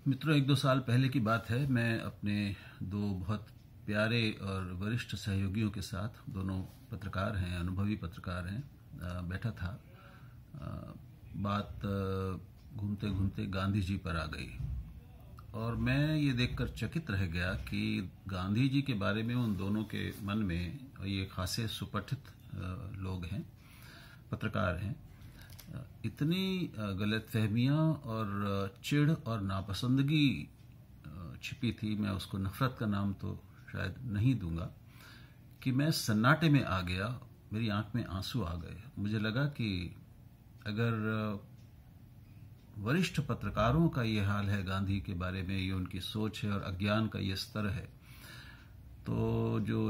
मित्रों, 1-2 साल पहले की बात है। मैं अपने दो बहुत प्यारे और वरिष्ठ सहयोगियों के साथ, दोनों पत्रकार हैं, अनुभवी पत्रकार हैं, बैठा था। बात घूमते घूमते गांधी जी पर आ गई और मैं ये देखकर चकित रह गया कि गांधी जी के बारे में उन दोनों के मन में, और ये खासे सुपठित लोग हैं, पत्रकार हैं, इतनी गलतफहमियां और चिढ़ और नापसंदगी छिपी थी। मैं उसको नफरत का नाम तो शायद नहीं दूंगा कि मैं सन्नाटे में आ गया। मेरी आंख में आंसू आ गए। मुझे लगा कि अगर वरिष्ठ पत्रकारों का ये हाल है गांधी के बारे में, ये उनकी सोच है और अज्ञान का ये स्तर है, तो जो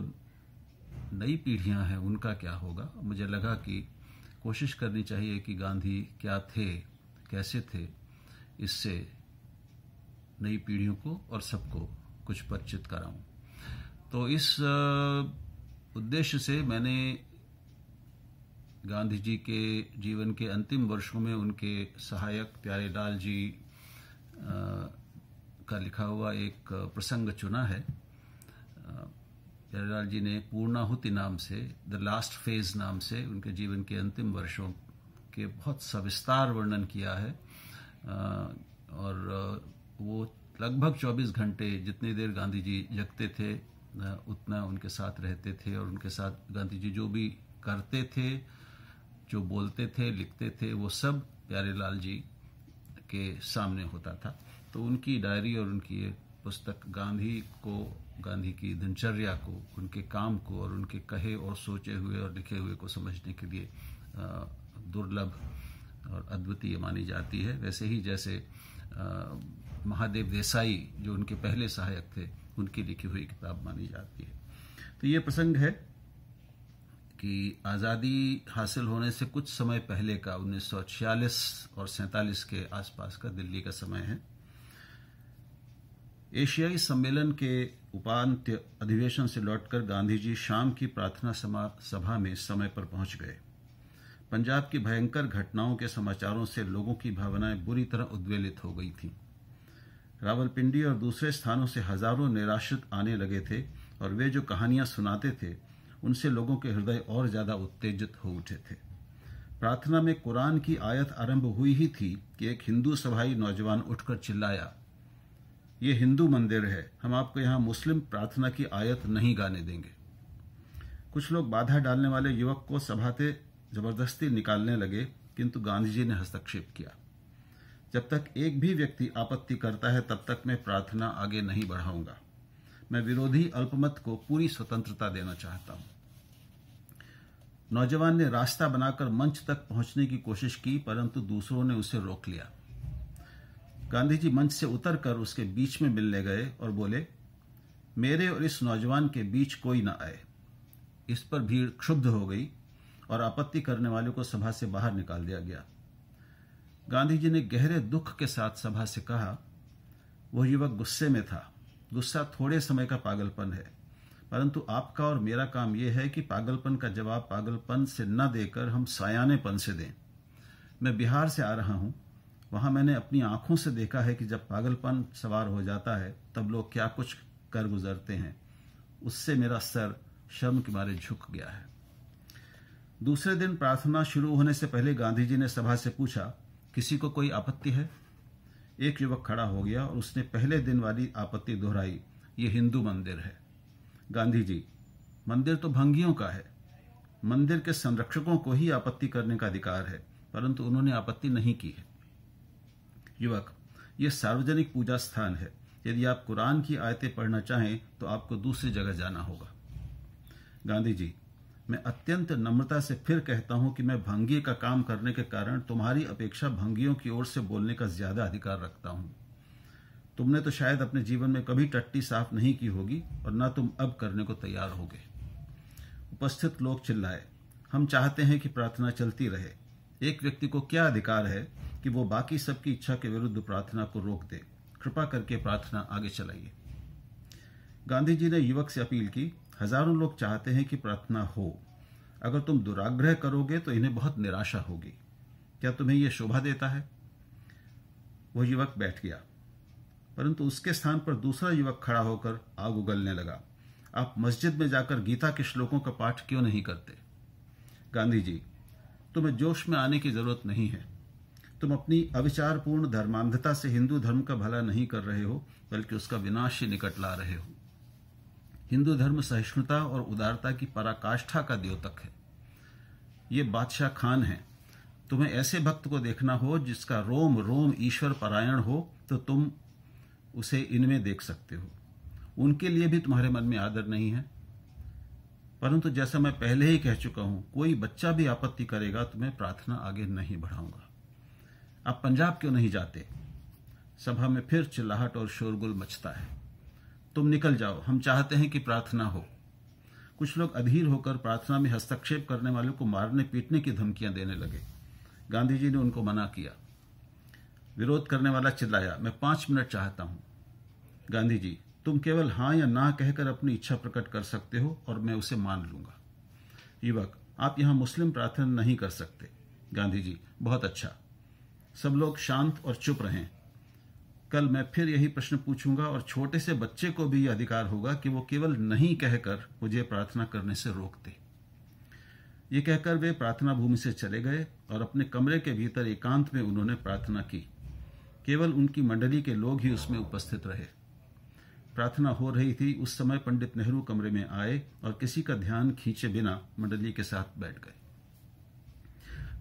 नई पीढ़ियां हैं उनका क्या होगा। मुझे लगा कि कोशिश करनी चाहिए कि गांधी क्या थे, कैसे थे, इससे नई पीढ़ियों को और सबको कुछ परिचित कराऊं। तो इस उद्देश्य से मैंने गांधी जी के जीवन के अंतिम वर्षों में उनके सहायक प्यारेलाल जी का लिखा हुआ एक प्रसंग चुना है। प्यारेलाल जी ने पूर्णाहुति नाम से, द लास्ट फेज नाम से, उनके जीवन के अंतिम वर्षों के बहुत सविस्तार वर्णन किया है। और वो लगभग 24 घंटे, जितनी देर गांधी जी जगते थे उतना उनके साथ रहते थे, और उनके साथ गांधी जी जो भी करते थे, जो बोलते थे, लिखते थे, वो सब प्यारेलाल जी के सामने होता था। तो उनकी डायरी और उनकी ये पुस्तक गांधी को, गांधी की दिनचर्या को, उनके काम को और उनके कहे और सोचे हुए और लिखे हुए को समझने के लिए दुर्लभ और अद्वितीय मानी जाती है। वैसे ही जैसे महादेव देसाई, जो उनके पहले सहायक थे, उनकी लिखी हुई किताब मानी जाती है। तो ये प्रसंग है कि आज़ादी हासिल होने से कुछ समय पहले का 1946 और 47 के आसपास का दिल्ली का समय है। एशियाई सम्मेलन के उपांत्य अधिवेशन से लौटकर गांधी जी शाम की प्रार्थना सभा में समय पर पहुंच गए। पंजाब की भयंकर घटनाओं के समाचारों से लोगों की भावनाएं बुरी तरह उद्वेलित हो गई थीं। रावलपिंडी और दूसरे स्थानों से हजारों निराश्रित आने लगे थे और वे जो कहानियां सुनाते थे उनसे लोगों के हृदय और ज्यादा उत्तेजित हो उठे थे। प्रार्थना में कुरान की आयत आरंभ हुई ही थी कि एक हिंदू सभाई नौजवान उठकर चिल्लाया, ये हिंदू मंदिर है, हम आपको यहां मुस्लिम प्रार्थना की आयत नहीं गाने देंगे। कुछ लोग बाधा डालने वाले युवक को सभा से जबरदस्ती निकालने लगे, किंतु गांधी जी ने हस्तक्षेप किया। जब तक एक भी व्यक्ति आपत्ति करता है तब तक मैं प्रार्थना आगे नहीं बढ़ाऊंगा। मैं विरोधी अल्पमत को पूरी स्वतंत्रता देना चाहता हूं। नौजवान ने रास्ता बनाकर मंच तक पहुंचने की कोशिश की, परंतु दूसरों ने उसे रोक लिया। गांधी जी मंच से उतरकर उसके बीच में मिलने गए और बोले, मेरे और इस नौजवान के बीच कोई न आए। इस पर भीड़ क्षुब्ध हो गई और आपत्ति करने वालों को सभा से बाहर निकाल दिया गया। गांधी जी ने गहरे दुख के साथ सभा से कहा, वह युवक गुस्से में था। गुस्सा थोड़े समय का पागलपन है, परंतु आपका और मेरा काम यह है कि पागलपन का जवाब पागलपन से न देकर हम सायानेपन से दें। मैं बिहार से आ रहा हूं, वहां मैंने अपनी आंखों से देखा है कि जब पागलपन सवार हो जाता है तब लोग क्या कुछ कर गुजरते हैं। उससे मेरा सर शर्म के मारे झुक गया है। दूसरे दिन प्रार्थना शुरू होने से पहले गांधी जी ने सभा से पूछा, किसी को कोई आपत्ति है? एक युवक खड़ा हो गया और उसने पहले दिन वाली आपत्ति दोहराई, ये हिंदू मंदिर है। गांधी जी, मंदिर तो भंगियों का है। मंदिर के संरक्षकों को ही आपत्ति करने का अधिकार है, परंतु उन्होंने आपत्ति नहीं की है। युवक, यह सार्वजनिक पूजा स्थान है। यदि आप कुरान की आयतें पढ़ना चाहें तो आपको दूसरी जगह जाना होगा। गांधी जी, मैं अत्यंत नम्रता से फिर कहता हूं कि मैं भंगी का काम करने के कारण तुम्हारी अपेक्षा भंगियों की ओर से बोलने का ज्यादा अधिकार रखता हूं। तुमने तो शायद अपने जीवन में कभी टट्टी साफ नहीं की होगी और न तुम अब करने को तैयार होगे। उपस्थित लोग चिल्लाए, हम चाहते हैं कि प्रार्थना चलती रहे। एक व्यक्ति को क्या अधिकार है कि वो बाकी सबकी इच्छा के विरुद्ध प्रार्थना को रोक दे? कृपा करके प्रार्थना आगे चलाइए। गांधी जी ने युवक से अपील की, हजारों लोग चाहते हैं कि प्रार्थना हो। अगर तुम दुराग्रह करोगे तो इन्हें बहुत निराशा होगी। क्या तुम्हें यह शोभा देता है? वह युवक बैठ गया। परंतु उसके स्थान पर दूसरा युवक खड़ा होकर आग उगलने लगा। आप मस्जिद में जाकर गीता के श्लोकों का पाठ क्यों नहीं करते? गांधी जी, तुम्हें जोश में आने की जरूरत नहीं है। तुम अपनी अविचारपूर्ण धर्मांधता से हिंदू धर्म का भला नहीं कर रहे हो, बल्कि उसका विनाश ही निकट ला रहे हो। हिंदू धर्म सहिष्णुता और उदारता की पराकाष्ठा का द्योतक है। ये बादशाह खान है। तुम्हें ऐसे भक्त को देखना हो जिसका रोम रोम ईश्वर परायण हो, तो तुम उसे इनमें देख सकते हो। उनके लिए भी तुम्हारे मन में आदर नहीं है। परंतु जैसा मैं पहले ही कह चुका हूं, कोई बच्चा भी आपत्ति करेगा तो मैं प्रार्थना आगे नहीं बढ़ाऊंगा। आप पंजाब क्यों नहीं जाते? सभा में फिर चिल्लाहट और शोरगुल मचता है। तुम निकल जाओ, हम चाहते हैं कि प्रार्थना हो। कुछ लोग अधीर होकर प्रार्थना में हस्तक्षेप करने वालों को मारने पीटने की धमकियां देने लगे। गांधी जी ने उनको मना किया। विरोध करने वाला चिल्लाया, मैं 5 मिनट चाहता हूं। गांधी जी, तुम केवल हां या ना कहकर अपनी इच्छा प्रकट कर सकते हो और मैं उसे मान लूंगा। युवक, आप यहां मुस्लिम प्रार्थना नहीं कर सकते। गांधी जी, बहुत अच्छा। सब लोग शांत और चुप रहें। कल मैं फिर यही प्रश्न पूछूंगा और छोटे से बच्चे को भी यह अधिकार होगा कि वो केवल नहीं कहकर मुझे प्रार्थना करने से रोक दे। ये कहकर वे प्रार्थना भूमि से चले गए और अपने कमरे के भीतर एकांत में उन्होंने प्रार्थना की। केवल उनकी मंडली के लोग ही उसमें उपस्थित रहे। प्रार्थना हो रही थी, उस समय पंडित नेहरू कमरे में आए और किसी का ध्यान खींचे बिना मंडली के साथ बैठ गए।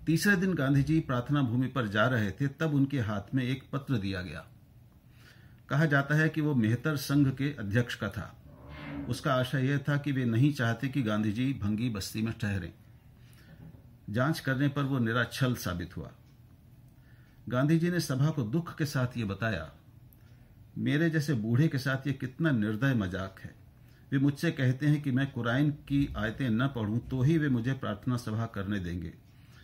तीसरे दिन गांधी जी प्रार्थना भूमि पर जा रहे थे, तब उनके हाथ में एक पत्र दिया गया। कहा जाता है कि वो मेहतर संघ के अध्यक्ष का था। उसका आशय यह था कि वे नहीं चाहते कि गांधी जी भंगी बस्ती में ठहरें। जांच करने पर वो निरा छल साबित हुआ। गांधी जी ने सभा को दुख के साथ ये बताया, मेरे जैसे बूढ़े के साथ ये कितना निर्दय मजाक है। वे मुझसे कहते हैं कि मैं कुरान की आयतें न पढ़ूं तो ही वे मुझे प्रार्थना सभा करने देंगे।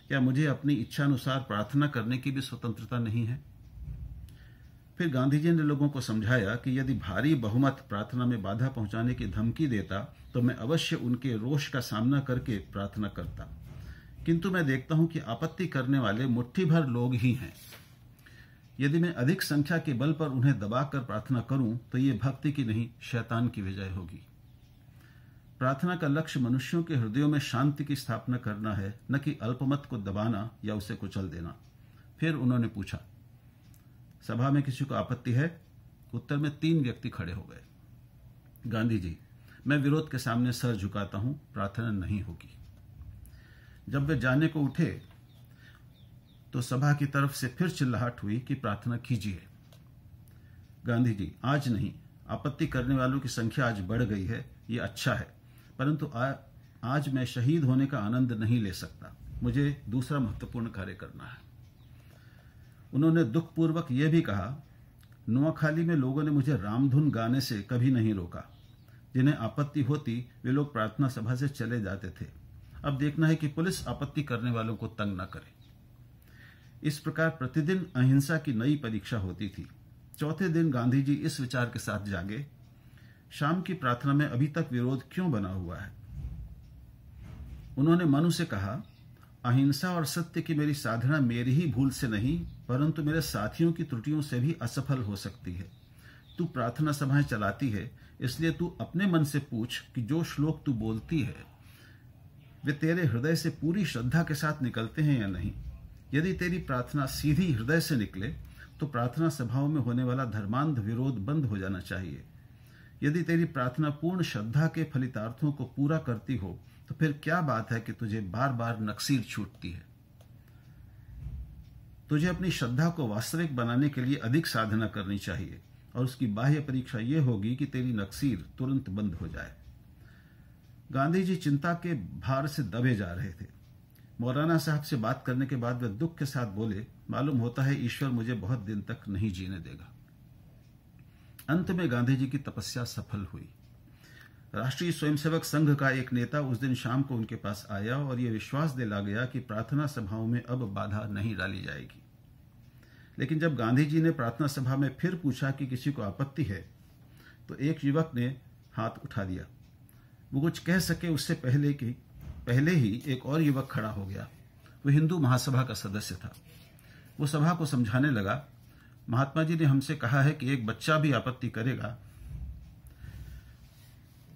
क्या मुझे अपनी इच्छानुसार प्रार्थना करने की भी स्वतंत्रता नहीं है? फिर गांधी जी ने लोगों को समझाया कि यदि भारी बहुमत प्रार्थना में बाधा पहुंचाने की धमकी देता तो मैं अवश्य उनके रोष का सामना करके प्रार्थना करता, किंतु मैं देखता हूं कि आपत्ति करने वाले मुट्ठी भर लोग ही हैं। यदि मैं अधिक संख्या के बल पर उन्हें दबाकर प्रार्थना करूं तो ये भक्ति की नहीं, शैतान की विजय होगी। प्रार्थना का लक्ष्य मनुष्यों के हृदयों में शांति की स्थापना करना है, न कि अल्पमत को दबाना या उसे कुचल देना। फिर उन्होंने पूछा, सभा में किसी को आपत्ति है? उत्तर में 3 व्यक्ति खड़े हो गए। गांधी जी, मैं विरोध के सामने सर झुकाता हूं, प्रार्थना नहीं होगी। जब वे जाने को उठे तो सभा की तरफ से फिर चिल्लाहट हुई कि प्रार्थना कीजिए। गांधी जी, आज नहीं, आपत्ति करने वालों की संख्या आज बढ़ गई है, ये अच्छा है, परंतु आज मैं शहीद होने का आनंद नहीं ले सकता। मुझे दूसरा महत्वपूर्ण कार्य करना है। उन्होंने दुखपूर्वक यह भी कहा, नुआखाली में लोगों ने मुझे रामधुन गाने से कभी नहीं रोका। जिन्हें आपत्ति होती वे लोग प्रार्थना सभा से चले जाते थे। अब देखना है कि पुलिस आपत्ति करने वालों को तंग न करे। इस प्रकार प्रतिदिन अहिंसा की नई परीक्षा होती थी। चौथे दिन गांधी जी इस विचार के साथ जागे, शाम की प्रार्थना में अभी तक विरोध क्यों बना हुआ है? उन्होंने मनु से कहा, अहिंसा और सत्य की मेरी साधना मेरी ही भूल से नहीं, परंतु मेरे साथियों की त्रुटियों से भी असफल हो सकती है। तू प्रार्थना सभाएं चलाती है, इसलिए तू अपने मन से पूछ कि जो श्लोक तू बोलती है वे तेरे हृदय से पूरी श्रद्धा के साथ निकलते हैं या नहीं। यदि तेरी प्रार्थना सीधी हृदय से निकले तो प्रार्थना सभाओं में होने वाला धर्मांध विरोध बंद हो जाना चाहिए। यदि तेरी प्रार्थना पूर्ण श्रद्धा के फलितार्थों को पूरा करती हो तो फिर क्या बात है कि तुझे बार बार नक्सीर छूटती है। तुझे अपनी श्रद्धा को वास्तविक बनाने के लिए अधिक साधना करनी चाहिए और उसकी बाह्य परीक्षा यह होगी कि तेरी नक्सीर तुरंत बंद हो जाए। गांधी जी चिंता के भार से दबे जा रहे थे। मौलाना साहब से बात करने के बाद वे दुख के साथ बोले, मालूम होता है ईश्वर मुझे बहुत दिन तक नहीं जीने देगा। अंत में गांधी जी की तपस्या सफल हुई। राष्ट्रीय स्वयंसेवक संघ का एक नेता उस दिन शाम को उनके पास आया और यह विश्वास दिला गया कि प्रार्थना सभाओं में अब बाधा नहीं डाली जाएगी। लेकिन जब गांधी जी ने प्रार्थना सभा में फिर पूछा कि किसी को आपत्ति है, तो एक युवक ने हाथ उठा दिया। वो कुछ कह सके उससे पहले ही एक और युवक खड़ा हो गया। वो हिंदू महासभा का सदस्य था। वो सभा को समझाने लगा, महात्मा जी ने हमसे कहा है कि एक बच्चा भी आपत्ति करेगा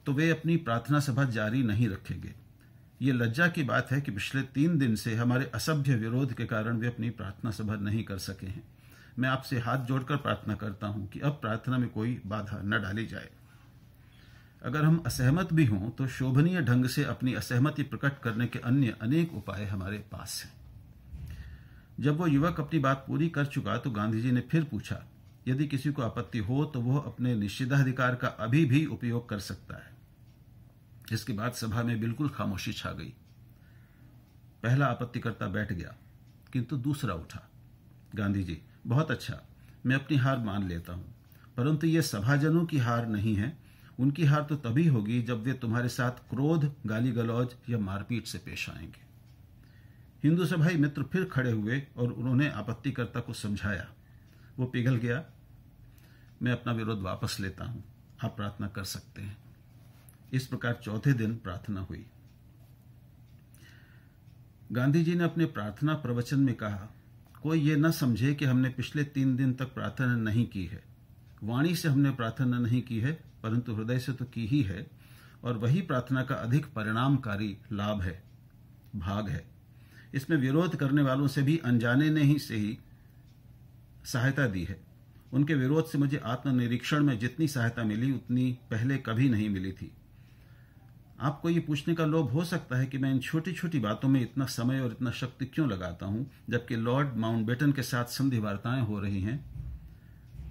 तो वे अपनी प्रार्थना सभा जारी नहीं रखेंगे। ये लज्जा की बात है कि पिछले 3 दिन से हमारे असभ्य विरोध के कारण वे अपनी प्रार्थना सभा नहीं कर सके हैं। मैं आपसे हाथ जोड़कर प्रार्थना करता हूं कि अब प्रार्थना में कोई बाधा न डाली जाए। अगर हम असहमत भी हों तो शोभनीय ढंग से अपनी असहमति प्रकट करने के अन्य अनेक उपाय हमारे पास हैं। जब वो युवक अपनी बात पूरी कर चुका तो गांधी जी ने फिर पूछा, यदि किसी को आपत्ति हो तो वह अपने निषेधाधिकार का अभी भी उपयोग कर सकता है। इसके बाद सभा में बिल्कुल खामोशी छा गई। पहला आपत्तिकर्ता बैठ गया, किंतु दूसरा उठा। गांधी जी, बहुत अच्छा, मैं अपनी हार मान लेता हूं, परंतु यह सभाजनों की हार नहीं है। उनकी हार तो तभी होगी जब वे तुम्हारे साथ क्रोध, गाली गलौज या मारपीट से पेश आएंगे। हिंदू सभाई मित्र फिर खड़े हुए और उन्होंने आपत्तिकर्ता को समझाया। वो पिघल गया। मैं अपना विरोध वापस लेता हूं, आप प्रार्थना कर सकते हैं। इस प्रकार चौथे दिन प्रार्थना हुई। गांधी जी ने अपने प्रार्थना प्रवचन में कहा, कोई ये न समझे कि हमने पिछले 3 दिन तक प्रार्थना नहीं की है। वाणी से हमने प्रार्थना नहीं की है, परंतु हृदय से तो की ही है, और वही प्रार्थना का अधिक परिणामकारी लाभ है, भाग है। इसमें विरोध करने वालों से भी अनजाने ने ही से ही सहायता दी है। उनके विरोध से मुझे आत्मनिरीक्षण में जितनी सहायता मिली उतनी पहले कभी नहीं मिली थी। आपको ये पूछने का लोभ हो सकता है कि मैं इन छोटी छोटी बातों में इतना समय और इतना शक्ति क्यों लगाता हूं, जबकि लॉर्ड माउंटबेटन के साथ संधि वार्ताएं हो रही हैं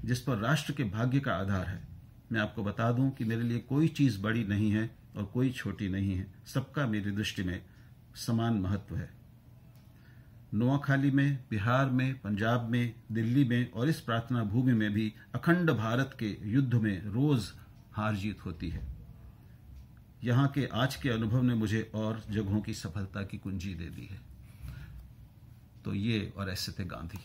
जिस पर राष्ट्र के भाग्य का आधार है। मैं आपको बता दूं कि मेरे लिए कोई चीज बड़ी नहीं है और कोई छोटी नहीं है। सबका मेरी दृष्टि में समान महत्व है। नोआखाली में, बिहार में, पंजाब में, दिल्ली में और इस प्रार्थना भूमि में भी अखंड भारत के युद्ध में रोज हार जीत होती है। यहां के आज के अनुभव ने मुझे और जगहों की सफलता की कुंजी दे दी है। तो ये और ऐसे थे गांधी।